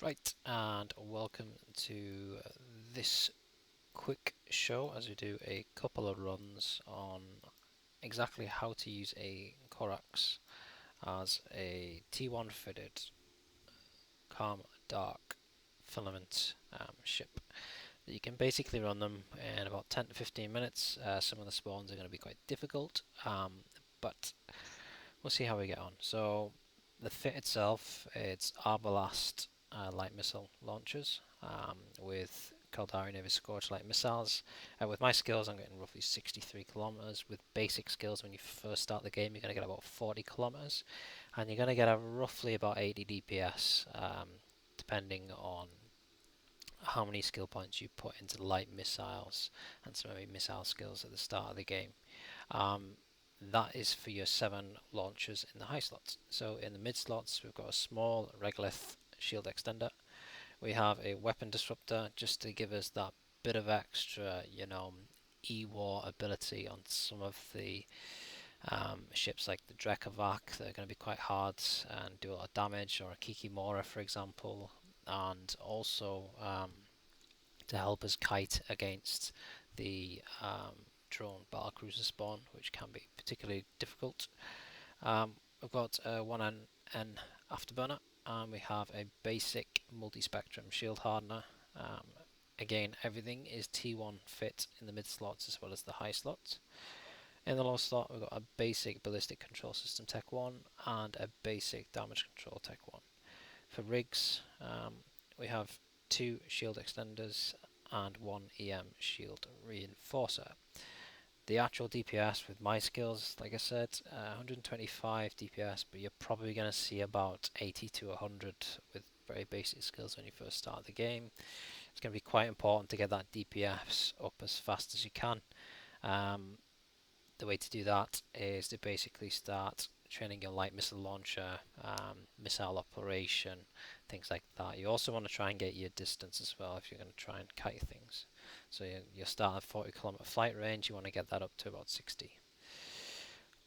Right, and welcome to this quick show as we do a couple of runs on exactly how to use a Corax as a T1 fitted calm dark filament ship. You can basically run them in about 10 to 15 minutes. Some of the spawns are going to be quite difficult, but we'll see how we get on. So the fit itself, it's Arbalast light missile launchers with Caldari Navy Scorch light missiles. With my skills, I'm getting roughly 63 kilometers. With basic skills, when you first start the game, you're going to get about 40 kilometers, and you're going to get a roughly about 80 DPS, depending on how many skill points you put into light missiles and some maybe missile skills at the start of the game. Um, that is for your 7 launchers in the high slots. So in the mid slots, we've got a small regolith shield extender. We have a weapon disruptor just to give us that bit of extra, E-war ability on some of the ships like the Drekavac that are going to be quite hard and do a lot of damage, or a Kikimora, for example, and also to help us kite against the drone battlecruiser spawn, which can be particularly difficult. We've got a 1N afterburner, and we have a basic multi-spectrum shield hardener. Again, everything is T1 fit in the mid slots as well as the high slots. In the low slot, we've got a basic ballistic control system Tech 1 and a basic damage control Tech 1. For rigs, we have 2 shield extenders and 1 EM shield reinforcer. The actual DPS with my skills, like I said, 125 DPS, but you're probably going to see about 80 to 100 with very basic skills when you first start the game. It's going to be quite important to get that DPS up as fast as you can. The way to do that is to basically start training your light missile launcher, missile operation, things like that. You also want to try and get your distance as well if you're going to try and kite things. So you start at 40-kilometer flight range, you want to get that up to about 60.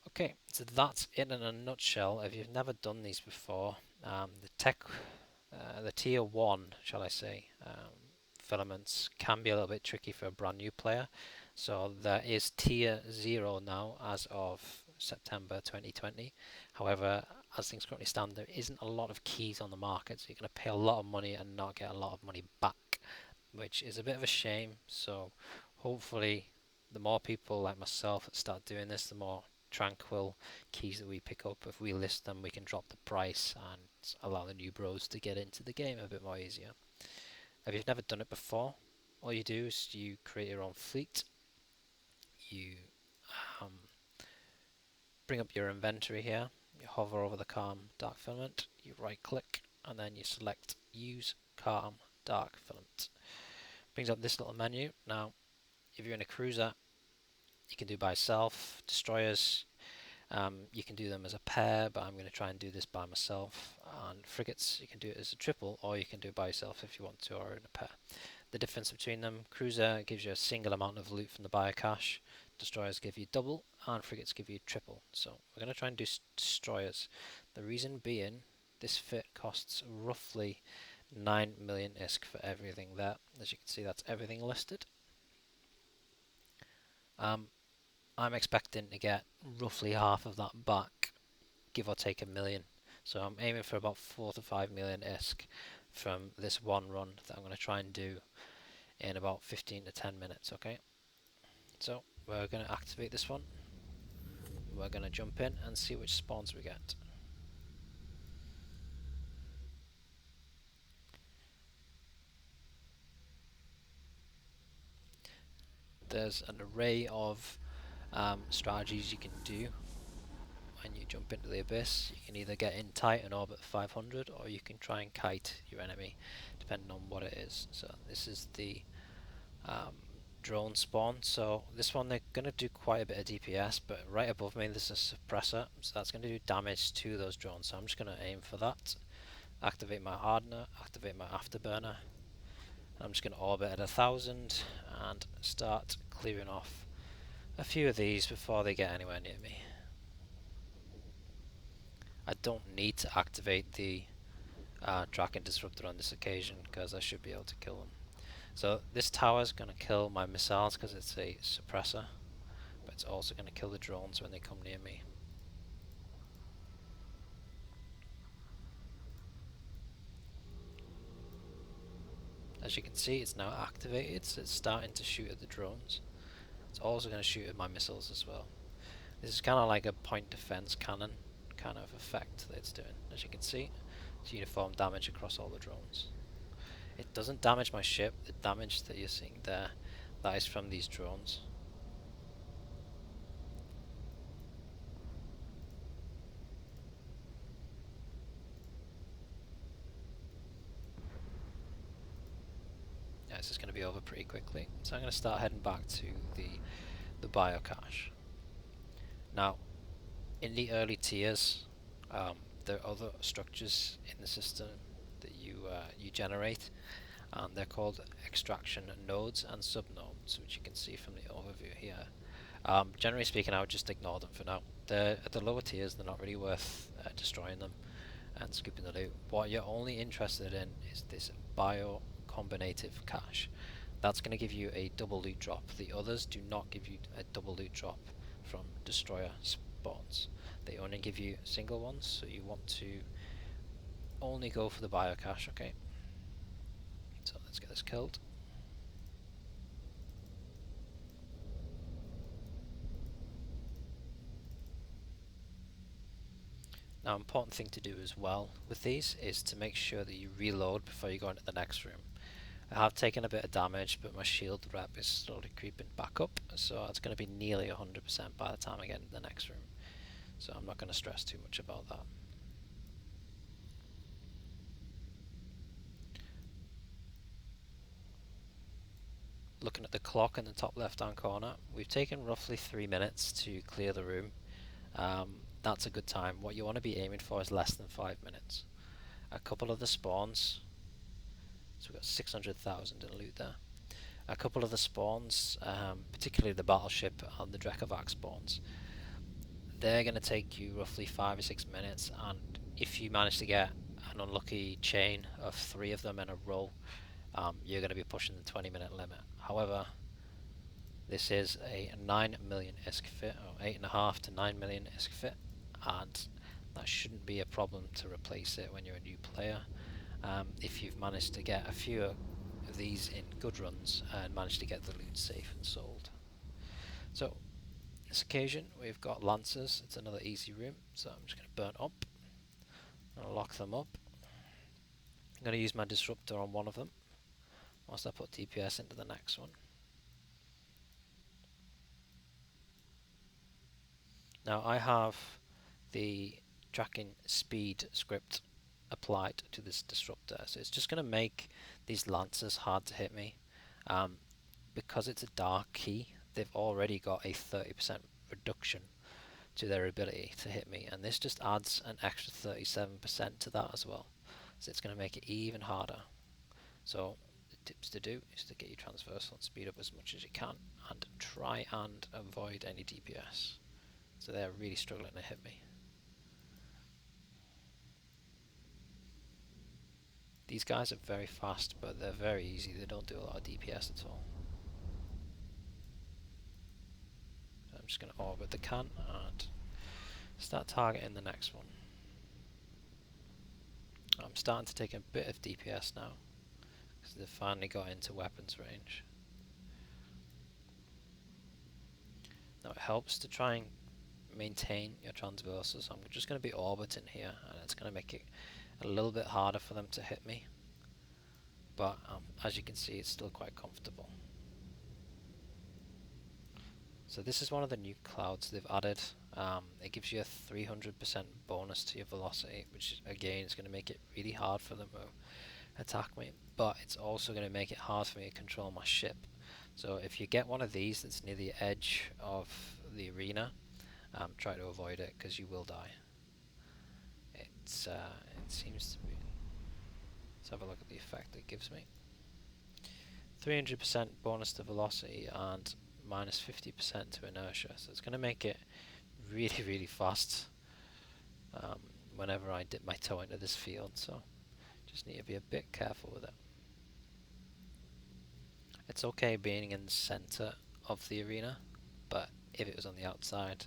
Okay, so that's it in a nutshell. If you've never done these before, the tier 1, shall I say, filaments can be a little bit tricky for a brand new player. So there is tier 0 now as of September 2020. However, as things currently stand, there isn't a lot of keys on the market, so you're going to pay a lot of money and not get a lot of money back, which is a bit of a shame. So hopefully the more people like myself that start doing this, the more tranquil keys that we pick up. If we list them, we can drop the price and allow the new bros to get into the game a bit more easier. If you've never done it before, all you do is you create your own fleet. You um, bring up your inventory here, you hover over the calm dark filament, you right click, and then you select use calm dark filament. Brings up this little menu. Now, if you're in a cruiser, you can do by self. Destroyers, you can do them as a pair, but I'm going to try and do this by myself. And frigates, you can do it as a triple, or you can do it by yourself if you want to, or in a pair. The difference between them: cruiser gives you a single amount of loot from the biocache, destroyers give you double, and frigates give you triple. So we're going to try and do destroyers. The reason being, this fit costs roughly 9 million ISK for everything there. As you can see, that's everything listed. I'm expecting to get roughly half of that back, give or take a million. So I'm aiming for about 4 to 5 million ISK from this one run that I'm going to try and do in about 15 to 10 minutes, okay? So we're going to activate this one. We're going to jump in and see which spawns we get. There's an array of strategies you can do when you jump into the abyss. You can either get in tight and orbit 500, or you can try and kite your enemy, depending on what it is. So this is the drone spawn. So this one, they're going to do quite a bit of DPS, but right above me there's a suppressor, so that's going to do damage to those drones. So I'm just going to aim for that, activate my hardener, activate my afterburner. I'm just going to orbit at 1000 and start clearing off a few of these before they get anywhere near me. I don't need to activate the tracking disruptor on this occasion because I should be able to kill them. So this tower is going to kill my missiles because it's a suppressor, but it's also going to kill the drones when they come near me. As you can see, it's now activated, so it's starting to shoot at the drones. It's also going to shoot at my missiles as well. This is kind of like a point defense cannon kind of effect that it's doing. As you can see, it's uniform damage across all the drones. It doesn't damage my ship. The damage that you're seeing there, that is from these drones. Yeah, this is going to be over pretty quickly. So I'm going to start heading back to the biocache. Now, in the early tiers, there are other structures in the system that you generate, and they're called extraction nodes and subnodes, which you can see from the overview here. Generally speaking, I would just ignore them for now. They're at the lower tiers, they're not really worth destroying them and scooping the loot. What you're only interested in is this bio-combinative cache. That's going to give you a double loot drop. The others do not give you a double loot drop from destroyer spawns. They only give you single ones, so you want to only go for the biocache, okay? So let's get this killed. Now, important thing to do as well with these is to make sure that you reload before you go into the next room. I have taken a bit of damage, but my shield rep is slowly creeping back up, so it's going to be nearly 100% by the time I get into the next room. So I'm not going to stress too much about that. Looking at the clock in the top left hand corner, we've taken roughly 3 minutes to clear the room. That's a good time. What you want to be aiming for is less than 5 minutes. A couple of the spawns, so we've got 600,000 in loot there. A couple of the spawns, particularly the battleship and the Drekavac spawns, they're going to take you roughly 5 or 6 minutes, and if you manage to get an unlucky chain of 3 of them in a row, you're going to be pushing the 20-minute limit. However, this is a 9 million ISK fit, or 8.5 to 9 million ISK fit, and that shouldn't be a problem to replace it when you're a new player. If you've managed to get a few of these in good runs and managed to get the loot safe and sold. So, this occasion we've got lancers. It's another easy room, so I'm just going to burn up. I'm going to lock them up. I'm going to use my disruptor on one of them whilst I put DPS into the next one. Now I have the tracking speed script applied to this disruptor, so it's just going to make these lancers hard to hit me. Because it's a dark key, they've already got a 30% reduction to their ability to hit me, and this just adds an extra 37% to that as well, so it's going to make it even harder. So the tips to do is to get your transversal and speed up as much as you can, and try and avoid any DPS. So they're really struggling to hit me. These guys are very fast, but they're very easy. They don't do a lot of DPS at all. So I'm just going to orbit the can and start targeting the next one. I'm starting to take a bit of DPS now, because they've finally got into weapons range. Now it helps to try and maintain your transversal, so I'm just going to be orbiting here, and it's going to make it a little bit harder for them to hit me, but as you can see, it's still quite comfortable. So this is one of the new clouds they've added. It gives you a 300% bonus to your velocity, which again is going to make it really hard for them to attack me, but it's also going to make it hard for me to control my ship. So if you get one of these that's near the edge of the arena, try to avoid it, because you will die. It seems to be... Let's have a look at the effect it gives me. 300% bonus to velocity and minus 50% to inertia, so it's going to make it really fast whenever I dip my toe into this field. So Just need to be a bit careful with it. It's okay being in the center of the arena, but if it was on the outside,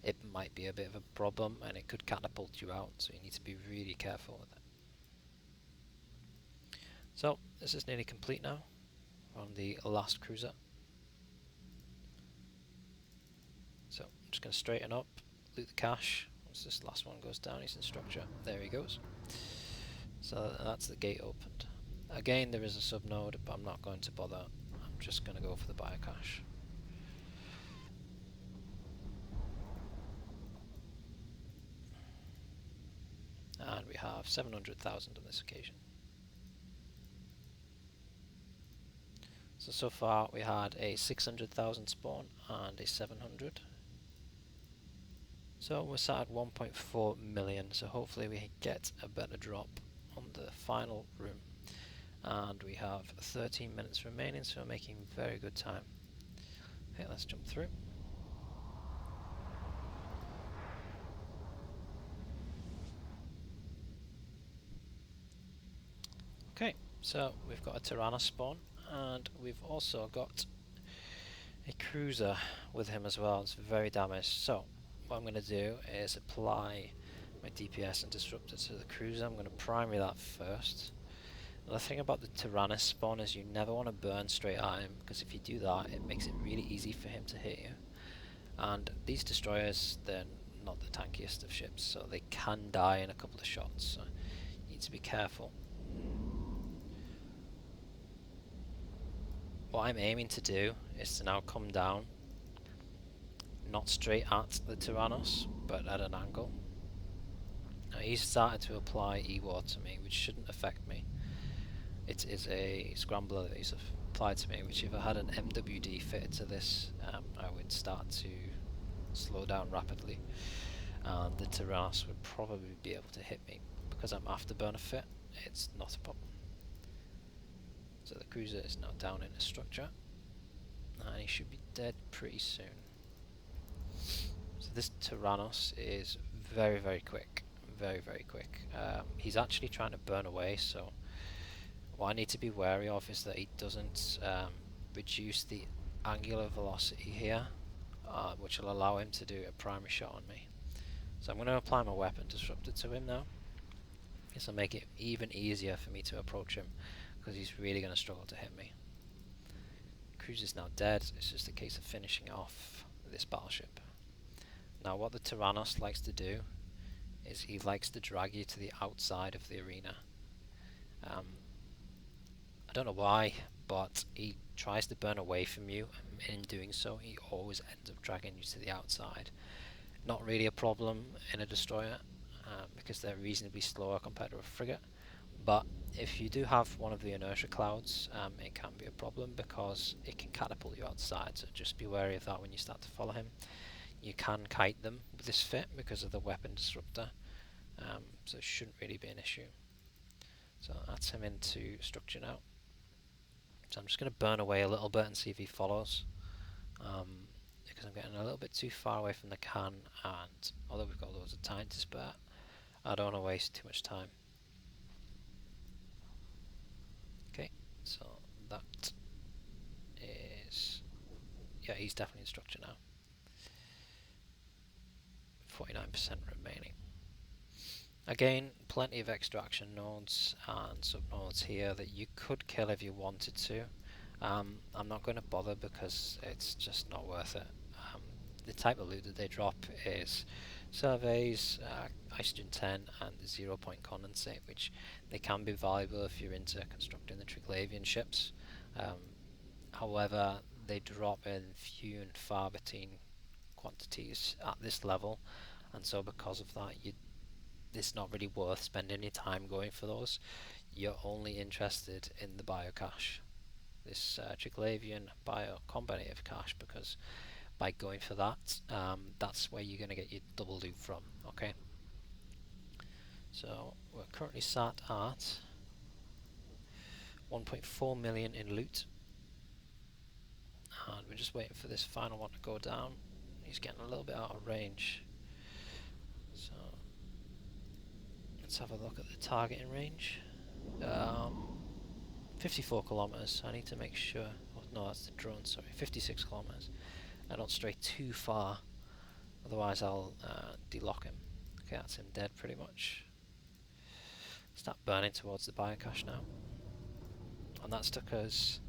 it might be a bit of a problem and it could catapult you out, so you need to be really careful with it. So this is nearly complete now. We're on the last cruiser. So I'm just going to straighten up, loot the cache. Once this last one goes down, he's in structure. There he goes. So that's the gate opened. Again, there is a subnode, but I'm not going to bother. I'm just going to go for the biocache. And we have 700,000 on this occasion. So far we had a 600,000 spawn and a 700. So we're sat at 1.4 million, so hopefully we get a better drop on the final room. And we have 13 minutes remaining, so we're making very good time. Okay, let's jump through. Okay, so we've got a Tyrannos spawn, and we've also got a cruiser with him as well. It's very damaged. So what I'm going to do is apply my DPS and disruptor to the cruiser. I'm going to primary that first. The thing about the Tyrannos spawn is you never want to burn straight at him, because if you do that, it makes it really easy for him to hit you. And these destroyers, they're not the tankiest of ships, so they can die in a couple of shots, so you need to be careful. What I'm aiming to do is to now come down, not straight at the Tyrannos, but at an angle. Now he's started to apply E-War to me, which shouldn't affect me. It is a scrambler that he's applied to me, which if I had an MWD fitted to this, I would start to slow down rapidly, and the Tyrannos would probably be able to hit me. Because I'm afterburner fit, it's not a problem. So the cruiser is now down in a structure, and he should be dead pretty soon. So this Tyrannos is very, very quick. Very, very quick. He's actually trying to burn away, so what I need to be wary of is that he doesn't reduce the angular velocity here, which will allow him to do a primary shot on me. So I'm going to apply my weapon disruptor to him now. This will make it even easier for me to approach him, because he's really going to struggle to hit me. Cruiser's now dead. It's just a case of finishing off this battleship. Now what the Tyrannos likes to do is he likes to drag you to the outside of the arena. I don't know why, but he tries to burn away from you, and in doing so he always ends up dragging you to the outside. Not really a problem in a destroyer, because they're reasonably slower compared to a frigate, but if you do have one of the inertia clouds, it can be a problem because it can catapult you outside, so just be wary of that when you start to follow him. You can kite them with this fit because of the weapon disruptor, so it shouldn't really be an issue. So that's him into structure now. So I'm just going to burn away a little bit and see if he follows, because I'm getting a little bit too far away from the can, and although we've got loads of time to spare, I don't want to waste too much time. Okay, so that is, yeah, he's definitely in structure now. 49% remaining. Again, plenty of extraction nodes and subnodes here that you could kill if you wanted to. I'm not going to bother because it's just not worth it. The type of loot that they drop is surveys, Oxygen 10 and 0-point condensate, which they can be valuable if you're into constructing the Triglavian ships. However, they drop in few and far between quantities at this level, and so because of that it's not really worth spending your time going for those. You're only interested in the biocache, this Triglavian bio-combinative cache, because by going for that, that's where you're going to get your double loot from. Okay, so we're currently sat at 1.4 million in loot, and we're just waiting for this final one to go down. He's getting a little bit out of range, so let's have a look at the targeting range. 54 kilometers. I need to make sure. Oh, no, that's the drone. Sorry, 56 kilometers. I don't stray too far, otherwise I'll delock him. Okay, that's him dead pretty much. Start burning towards the biocache now, and that's took us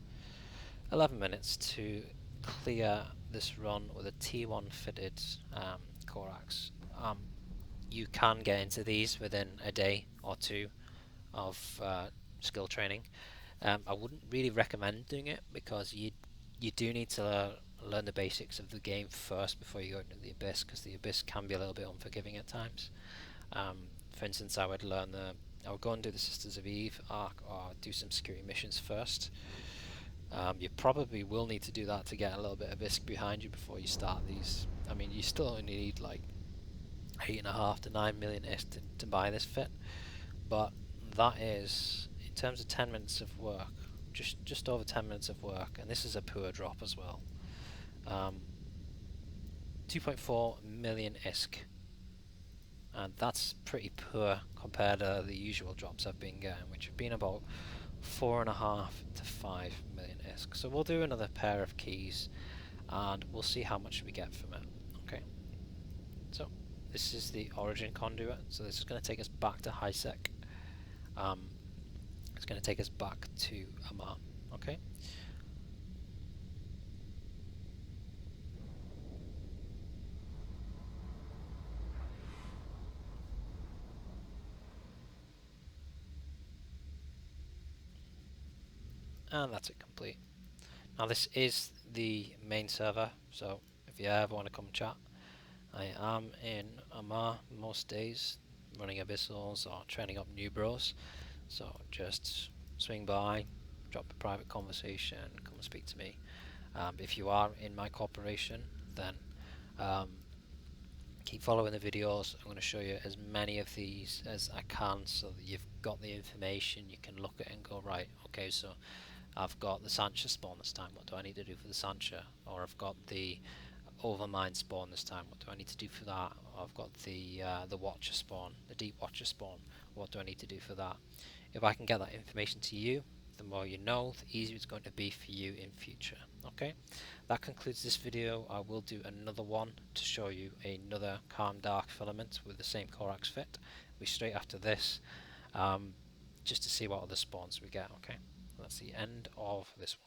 11 minutes to clear this run with a T1 fitted Corax. You can get into these within a day or two of skill training. I wouldn't really recommend doing it because you do need to learn the basics of the game first before you go into the Abyss, because the Abyss can be a little bit unforgiving at times. For instance, I would go and do the Sisters of Eve arc or do some security missions first. You probably will need to do that to get a little bit of ISK behind you before you start these. I mean, you still only need like 8.5 to 9 million ISK to buy this fit, but that is, in terms of 10 minutes of work, just over 10 minutes of work, and this is a poor drop as well. 2.4 million ISK, and that's pretty poor compared to the usual drops I've been getting, which have been about 4.5 to 5 million ISK. So we'll do another pair of keys and we'll see how much we get from it. Okay, so this is the origin conduit, so this is going to take us back to HiSec. It's going to take us back to Amar. Okay, and that's it complete. Now this is the main server, so if you ever want to come chat, I am in Amar most days, running abyssals or training up new bros. So just swing by, drop a private conversation, come and speak to me. If you are in my corporation, then keep following the videos. I'm going to show you as many of these as I can, so that you've got the information, you can look at it and go, right, okay, so I've got the Sancha spawn this time, what do I need to do for the Sancha? Or I've got the Overmind spawn this time, what do I need to do for that? Or I've got the Watcher spawn, the Deep Watcher spawn, what do I need to do for that? If I can get that information to you, the more you know, the easier it's going to be for you in future. Okay, that concludes this video. I will do another one to show you another Calm Dark filament with the same Corax fit. We'll be straight after this, just to see what other spawns we get. Okay, that's the end of this one.